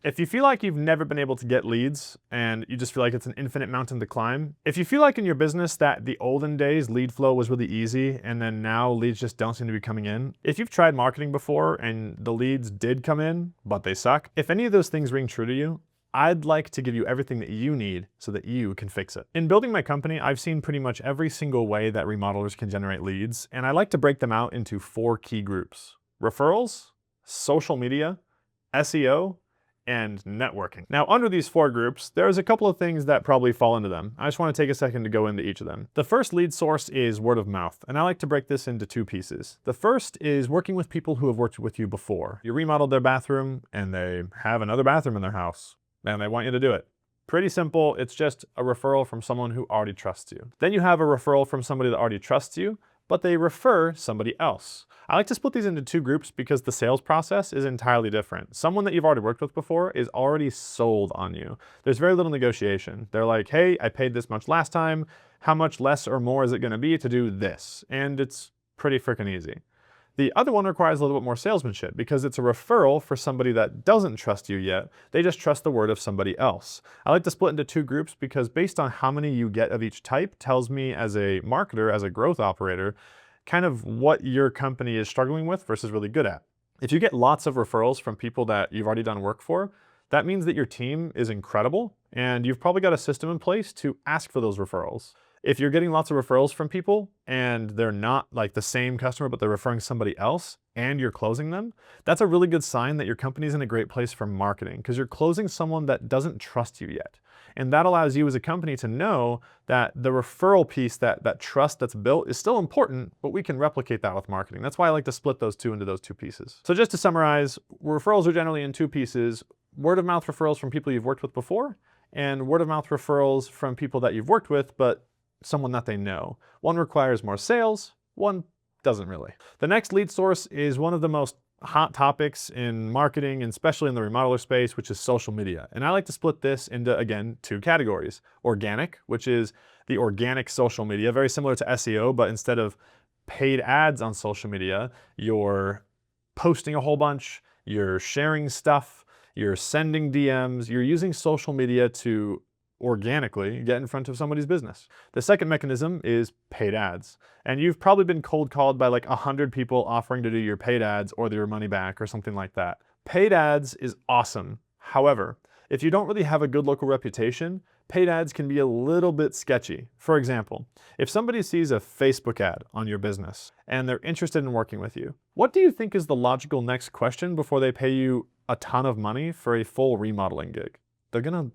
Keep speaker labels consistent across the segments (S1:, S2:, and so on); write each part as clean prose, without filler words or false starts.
S1: If you feel like you've never been able to get leads and you just feel like it's an infinite mountain to climb, if you feel like in your business that the olden days lead flow was really easy and then now leads just don't seem to be coming in, if you've tried marketing before and the leads did come in, but they suck, if any of those things ring true to you, I'd like to give you everything that you need so that you can fix it. In building my company, I've seen pretty much every single way that remodelers can generate leads, and I like to break them out into 4 key groups: referrals, social media, SEO, and networking. Now, under these 4 groups, there's a couple of things that probably fall into them. I just want to take a second to go into each of them. The first lead source is word of mouth, and I like to break this into 2 pieces. The first is working with people who have worked with you before. You remodeled their bathroom, and they have another bathroom in their house, and they want you to do it. Pretty simple. It's just a referral from someone who already trusts you. Then you have a referral from somebody that already trusts you, but they refer somebody else. I like to split these into 2 groups because the sales process is entirely different. Someone that you've already worked with before is already sold on you. There's very little negotiation. They're like, hey, I paid this much last time. How much less or more is it gonna be to do this? And it's pretty freaking easy. The other one requires a little bit more salesmanship because it's a referral for somebody that doesn't trust you yet. They just trust the word of somebody else. I like to split into 2 groups because based on how many you get of each type tells me as a marketer, as a growth operator, kind of what your company is struggling with versus really good at. If you get lots of referrals from people that you've already done work for, that means that your team is incredible and you've probably got a system in place to ask for those referrals. If you're getting lots of referrals from people and they're not like the same customer, but they're referring somebody else and you're closing them, that's a really good sign that your company's in a great place for marketing because you're closing someone that doesn't trust you yet. And that allows you as a company to know that the referral piece, that trust that's built is still important, but we can replicate that with marketing. That's why I like to split those 2 into those 2 pieces. So just to summarize, referrals are generally in 2 pieces: word of mouth referrals from people you've worked with before, and word of mouth referrals from people that you've worked with, but someone that they know. One requires more sales, one doesn't really. The next lead source is one of the most hot topics in marketing, and especially in the remodeler space, which is social media. And I like to split this into, again, 2 categories. Organic, which is the organic social media, very similar to SEO, but instead of paid ads on social media, you're posting a whole bunch, you're sharing stuff, you're sending DMs, you're using social media to organically get in front of somebody's business. The second mechanism is paid ads. And you've probably been cold called by like 100 people offering to do your paid ads or your money back or something like that. Paid ads is awesome. However, if you don't really have a good local reputation, paid ads can be a little bit sketchy. For example, if somebody sees a Facebook ad on your business and they're interested in working with you, what do you think is the logical next question before they pay you a ton of money for a full remodeling gig? They're gonna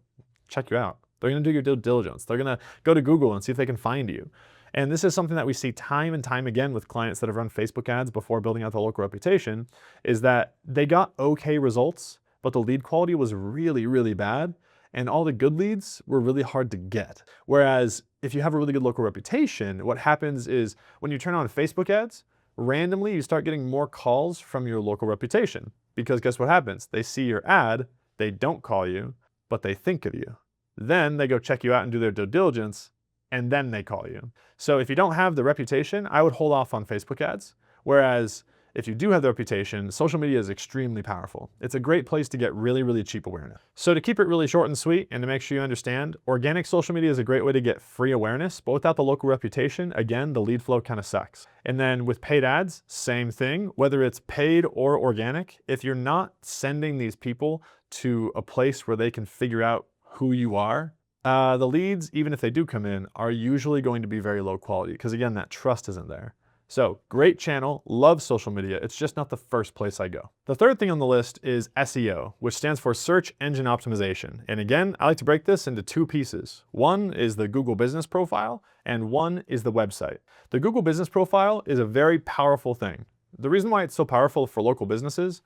S1: check you out. They're gonna do your due diligence. They're gonna go to Google and see if they can find you. And this is something that we see time and time again with clients that have run Facebook ads before building out the local reputation, is that they got okay results, but the lead quality was really, really bad. And all the good leads were really hard to get. Whereas if you have a really good local reputation, what happens is when you turn on Facebook ads, randomly you start getting more calls from your local reputation. Because guess what happens? They see your ad, they don't call you, but they think of you. Then they go check you out and do their due diligence, and then they call you. So if you don't have the reputation, I would hold off on Facebook ads. Whereas if you do have the reputation, social media is extremely powerful. It's a great place to get really, really cheap awareness. So to keep it really short and sweet and to make sure you understand, organic social media is a great way to get free awareness, but without the local reputation, again, the lead flow kind of sucks. And then with paid ads, same thing, whether it's paid or organic, if you're not sending these people to a place where they can figure out who you are, the leads, even if they do come in, are usually going to be very low quality because again, that trust isn't there. So great channel, love social media. It's just not the first place I go. The third thing on the list is SEO, which stands for search engine optimization. And again, I like to break this into 2 pieces. One is the Google business profile and one is the website. The Google business profile is a very powerful thing. The reason why it's so powerful for local businesses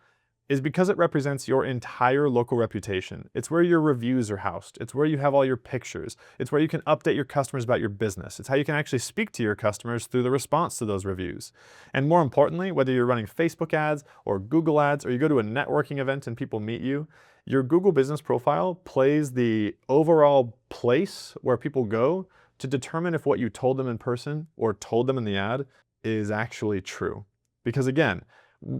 S1: is because it represents your entire local reputation. It's where your reviews are housed. It's where you have all your pictures. It's where you can update your customers about your business. It's how you can actually speak to your customers through the response to those reviews. And more importantly, whether you're running Facebook ads or Google ads, or you go to a networking event and people meet you, your Google business profile plays the overall place where people go to determine if what you told them in person or told them in the ad is actually true. Because again,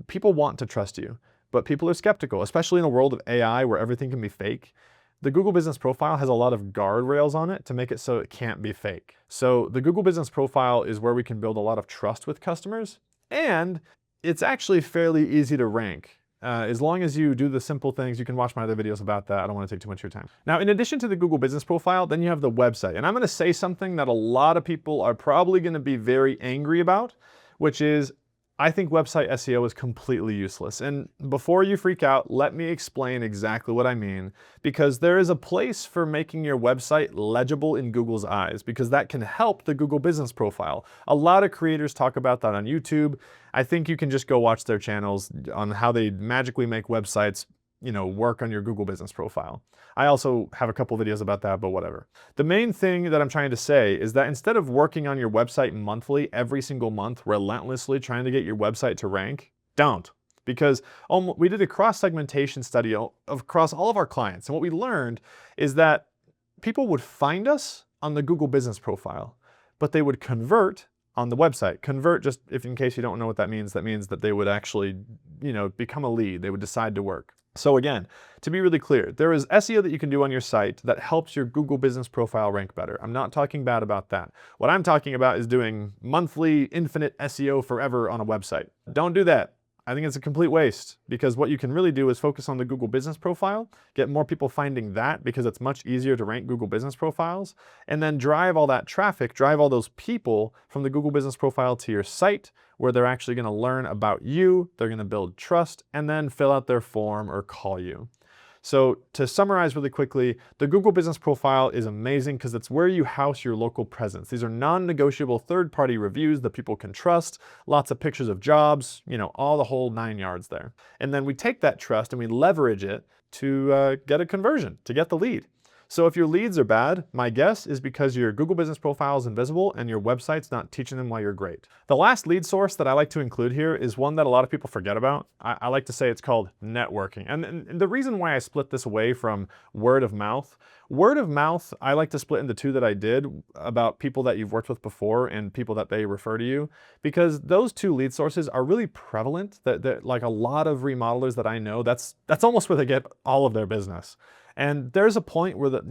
S1: people want to trust you. but people are skeptical, especially in a world of AI where everything can be fake. The Google Business Profile has a lot of guardrails on it to make it so it can't be fake. So the Google Business Profile is where we can build a lot of trust with customers, and it's actually fairly easy to rank. As long as you do the simple things. You can watch my other videos about that. I don't want to take too much of your time. Now, in addition to the Google Business Profile, then you have the website. And I'm going to say something that a lot of people are probably going to be very angry about, which is I think website SEO is completely useless. And before you freak out, let me explain exactly what I mean, because there is a place for making your website legible in Google's eyes, because that can help the Google Business Profile. A lot of creators talk about that on YouTube. I think you can just go watch their channels on how they magically make websites, work on your Google Business Profile. I also have a couple videos about that, but whatever. The main thing that I'm trying to say is that instead of working on your website monthly, every single month, relentlessly trying to get your website to rank, don't. Because we did a cross-segmentation study across all of our clients, and what we learned is that people would find us on the Google Business Profile, but they would convert on the website. Convert, just if in case you don't know what that means that they would actually, become a lead. They would decide to work. So again, to be really clear, there is SEO that you can do on your site that helps your Google Business Profile rank better. I'm not talking bad about that. What I'm talking about is doing monthly infinite SEO forever on a website. Don't do that. I think it's a complete waste, because what you can really do is focus on the Google Business Profile, get more people finding that because it's much easier to rank Google Business Profiles, and then drive all that traffic, drive all those people from the Google Business Profile to your site, where they're actually going to learn about you, they're going to build trust, and then fill out their form or call you. So to summarize really quickly, the Google Business Profile is amazing because it's where you house your local presence. These are non-negotiable third-party reviews that people can trust, lots of pictures of jobs, all the whole 9 yards there. And then we take that trust and we leverage it to get a conversion, to get the lead. So if your leads are bad, my guess is because your Google Business Profile is invisible and your website's not teaching them why you're great. The last lead source that I like to include here is one that a lot of people forget about. I like to say it's called networking. And the reason why I split this away from word of mouth I like to split into two that I did about people that you've worked with before and people that they refer to you, because those two lead sources are really prevalent. That like a lot of remodelers that I know, that's almost where they get all of their business. And there's a point where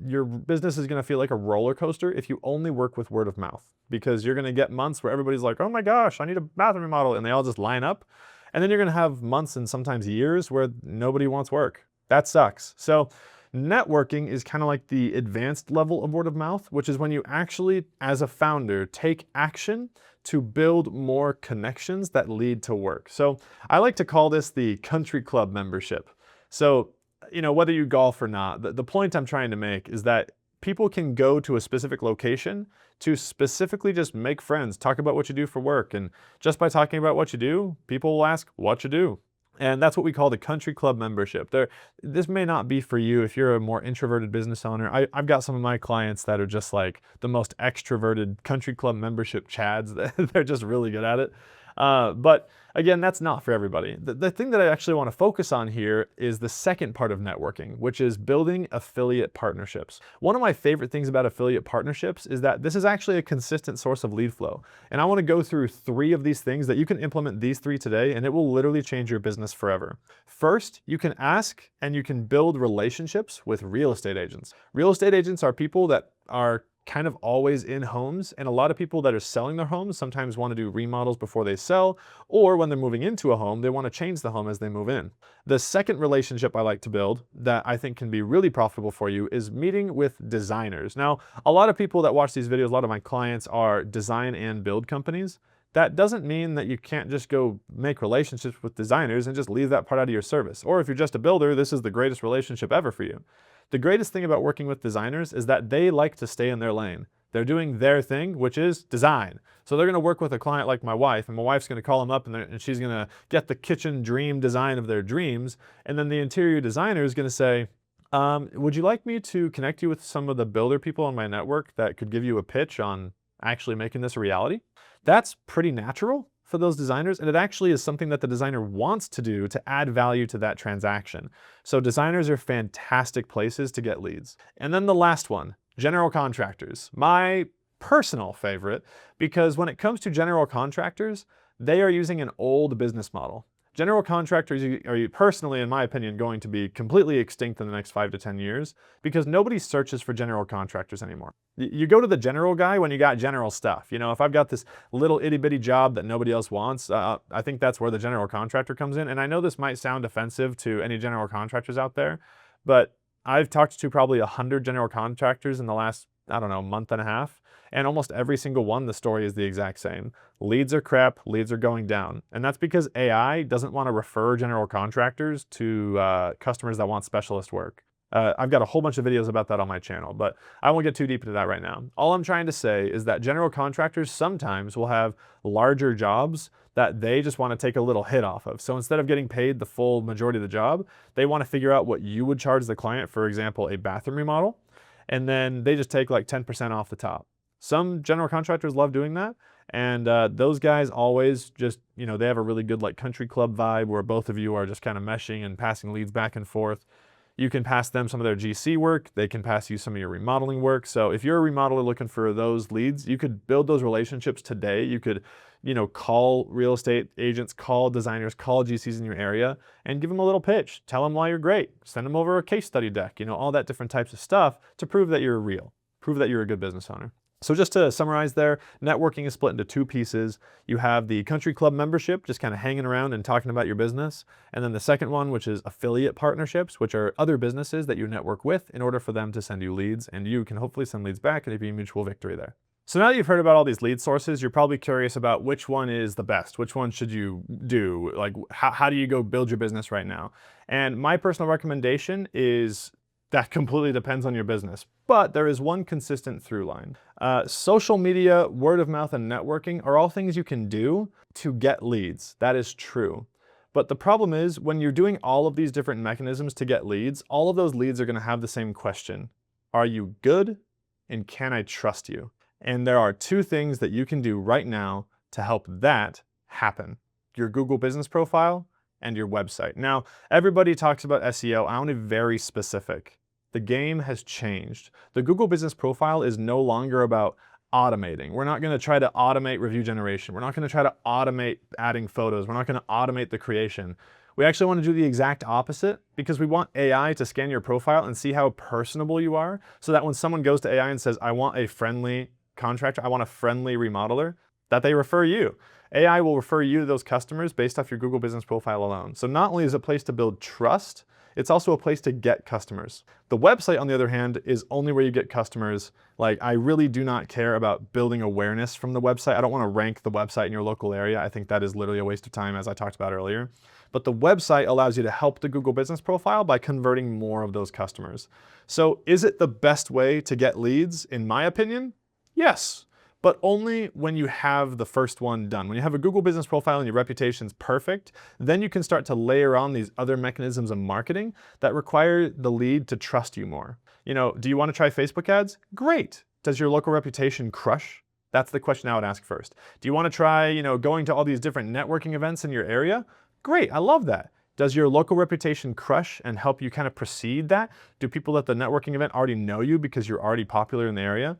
S1: your business is going to feel like a roller coaster if you only work with word of mouth, because you're going to get months where everybody's like, oh my gosh, I need a bathroom remodel, and they all just line up. And then you're going to have months and sometimes years where nobody wants work. That sucks. So networking is kind of like the advanced level of word of mouth, which is when you actually, as a founder, take action to build more connections that lead to work. So I like to call this the country club membership. So whether you golf or not, the point I'm trying to make is that people can go to a specific location to specifically just make friends, talk about what you do for work. And just by talking about what you do, people will ask what you do. And that's what we call the country club membership. This may not be for you if you're a more introverted business owner. I've got some of my clients that are just like the most extroverted country club membership chads. They're just really good at it. But again, that's not for everybody. The thing that I actually want to focus on here is the second part of networking, which is building affiliate partnerships. One of my favorite things about affiliate partnerships is that this is actually a consistent source of lead flow. And I want to go through 3 of these things that you can implement these 3 today, and it will literally change your business forever. First, you can ask and you can build relationships with real estate agents. Real estate agents are people that are kind of always in homes, and a lot of people that are selling their homes sometimes want to do remodels before they sell, or when they're moving into a home, they want to change the home as they move in. The second relationship I like to build that I think can be really profitable for you is meeting with designers. Now, a lot of people that watch these videos, a lot of my clients are design and build companies. That doesn't mean that you can't just go make relationships with designers and just leave that part out of your service. Or if you're just a builder, this is the greatest relationship ever for you. The greatest thing about working with designers is that they like to stay in their lane. They're doing their thing, which is design. So they're going to work with a client like my wife, and my wife's going to call them up and she's going to get the kitchen dream design of their dreams. And then the interior designer is going to say, would you like me to connect you with some of the builder people on my network that could give you a pitch on actually making this a reality? That's pretty natural for those designers, and it actually is something that the designer wants to do to add value to that transaction. So designers are fantastic places to get leads. And then the last one, general contractors. My personal favorite, because when it comes to general contractors, they are using an old business model. General contractors are personally, in my opinion, going to be completely extinct in the next 5 to 10 years because nobody searches for general contractors anymore. You go to the general guy when you got general stuff. You know, if I've got this little itty bitty job that nobody else wants, I think that's where the general contractor comes in. And I know this might sound offensive to any general contractors out there, but I've talked to probably 100 general contractors in the last, I don't know, month and a half. And almost every single one, the story is the exact same. Leads are crap, leads are going down. And that's because AI doesn't want to refer general contractors to customers that want specialist work. I've got a whole bunch of videos about that on my channel, but I won't get too deep into that right now. All I'm trying to say is that general contractors sometimes will have larger jobs that they just want to take a little hit off of. So instead of getting paid the full majority of the job, they want to figure out what you would charge the client, for example, a bathroom remodel, and then they just take like 10% off the top. Some general contractors love doing that, and those guys always just, you know, they have a really good like country club vibe where both of you are just kind of meshing and passing leads back and forth. You can pass them some of their GC work, they can pass you some of your remodeling work. So if you're a remodeler looking for those leads, you could build those relationships today. You could, you know, call real estate agents, call designers, call GCs in your area, and give them a little pitch. Tell them why you're great. Send them over a case study deck, you know, all that different types of stuff to prove that you're real, prove that you're a good business owner. So just to summarize there, networking is split into two pieces. You have the country club membership, just kind of hanging around and talking about your business. And then the second one, which is affiliate partnerships, which are other businesses that you network with in order for them to send you leads, and you can hopefully send leads back and it'd be a mutual victory there. So now that you've heard about all these lead sources, you're probably curious about which one is the best, which one should you do? Like how do you go build your business right now? And my personal recommendation is that completely depends on your business, but there is one consistent through line. Social media, word of mouth, and networking are all things you can do to get leads. That is true. But the problem is when you're doing all of these different mechanisms to get leads, all of those leads are gonna have the same question. Are you good? And can I trust you? And there are two things that you can do right now to help that happen. Your Google business profile and your website. Now, everybody talks about SEO. I want to be very specific. The game has changed. The Google business profile is no longer about automating. We're not gonna try to automate review generation. We're not gonna try to automate adding photos. We're not gonna automate the creation. We actually wanna do the exact opposite because we want AI to scan your profile and see how personable you are so that when someone goes to AI and says, I want a friendly contractor, I want a friendly remodeler, that they refer you. AI will refer you to those customers based off your Google business profile alone. So not only is it a place to build trust, it's also a place to get customers. The website, on the other hand, is only where you get customers. Like, I really do not care about building awareness from the website. I don't want to rank the website in your local area. I think that is literally a waste of time, as I talked about earlier. But the website allows you to help the Google business profile by converting more of those customers. So is it the best way to get leads? In my opinion, yes. But only when you have the first one done. When you have a Google business profile and your reputation's perfect, then you can start to layer on these other mechanisms of marketing that require the lead to trust you more. You know, do you want to try Facebook ads? Great. Does your local reputation crush? That's the question I would ask first. Do you want to try, you know, going to all these different networking events in your area? Great, I love that. Does your local reputation crush and help you kind of precede that? Do people at the networking event already know you because you're already popular in the area?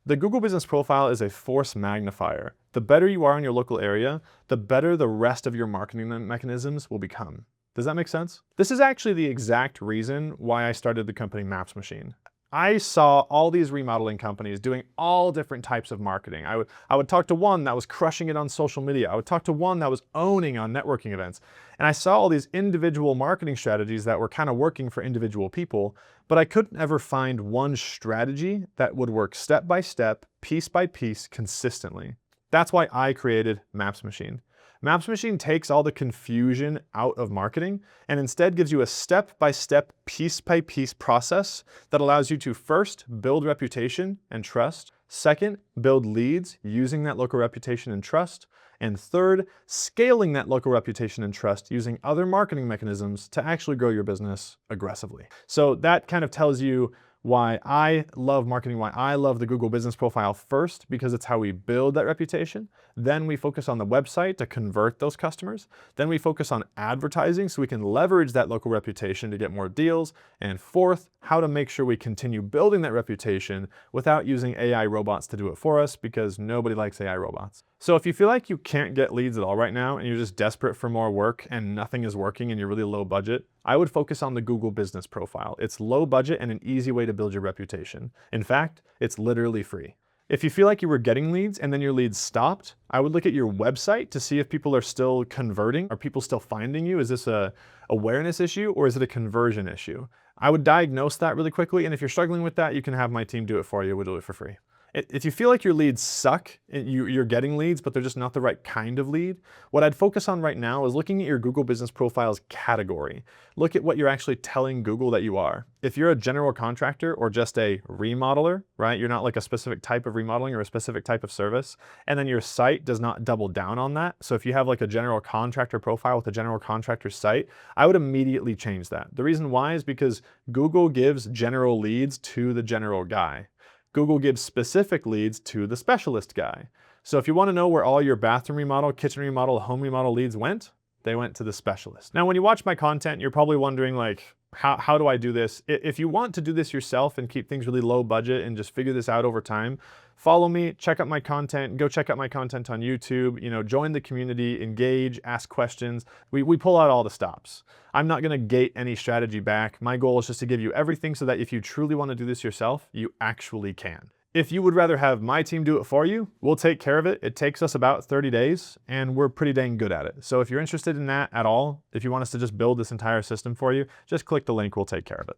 S1: The Google business profile is a force magnifier. The better you are in your local area, the better the rest of your marketing mechanisms will become. Does that make sense? This is actually the exact reason why I started the company Maps Machine. I saw all these remodeling companies doing all different types of marketing. I would talk to one that was crushing it on social media. I would talk to one that was owning on networking events. And I saw all these individual marketing strategies that were kind of working for individual people, but I couldn't ever find one strategy that would work step by step, piece by piece, consistently. That's why I created Maps Machine. Maps Machine takes all the confusion out of marketing and instead gives you a step-by-step, piece-by-piece process that allows you to first build reputation and trust, second, build leads using that local reputation and trust, and third, scaling that local reputation and trust using other marketing mechanisms to actually grow your business aggressively. So that kind of tells you why I love marketing, why I love the Google business profile first, because it's how we build that reputation. Then we focus on the website to convert those customers. Then we focus on advertising so we can leverage that local reputation to get more deals. And fourth, how to make sure we continue building that reputation without using AI robots to do it for us, because nobody likes AI robots. So if you feel like you can't get leads at all right now and you're just desperate for more work and nothing is working and you're really low budget, I would focus on the Google Business Profile. It's low budget and an easy way to build your reputation. In fact, it's literally free. If you feel like you were getting leads and then your leads stopped, I would look at your website to see if people are still converting. Are people still finding you? Is this a awareness issue or is it a conversion issue? I would diagnose that really quickly, and if you're struggling with that, you can have my team do it for you. We'll do it for free. If you feel like your leads suck, and you're getting leads, but they're just not the right kind of lead, what I'd focus on right now is looking at your Google Business Profiles category. Look at what you're actually telling Google that you are. If you're a general contractor or just a remodeler, right? You're not like a specific type of remodeling or a specific type of service, and then your site does not double down on that. So if you have like a general contractor profile with a general contractor site, I would immediately change that. The reason why is because Google gives general leads to the general guy. Google gives specific leads to the specialist guy. So if you want to know where all your bathroom remodel, kitchen remodel, home remodel leads went, they went to the specialist. Now, when you watch my content, you're probably wondering like, how do I do this? If you want to do this yourself and keep things really low budget and just figure this out over time, follow me, check out my content, go check out my content on YouTube, join the community, engage, ask questions. We pull out all the stops. I'm not gonna gate any strategy back. My goal is just to give you everything so that if you truly wanna do this yourself, you actually can. If you would rather have my team do it for you, we'll take care of it. It takes us about 30 days and we're pretty dang good at it. So if you're interested in that at all, if you want us to just build this entire system for you, just click the link, we'll take care of it.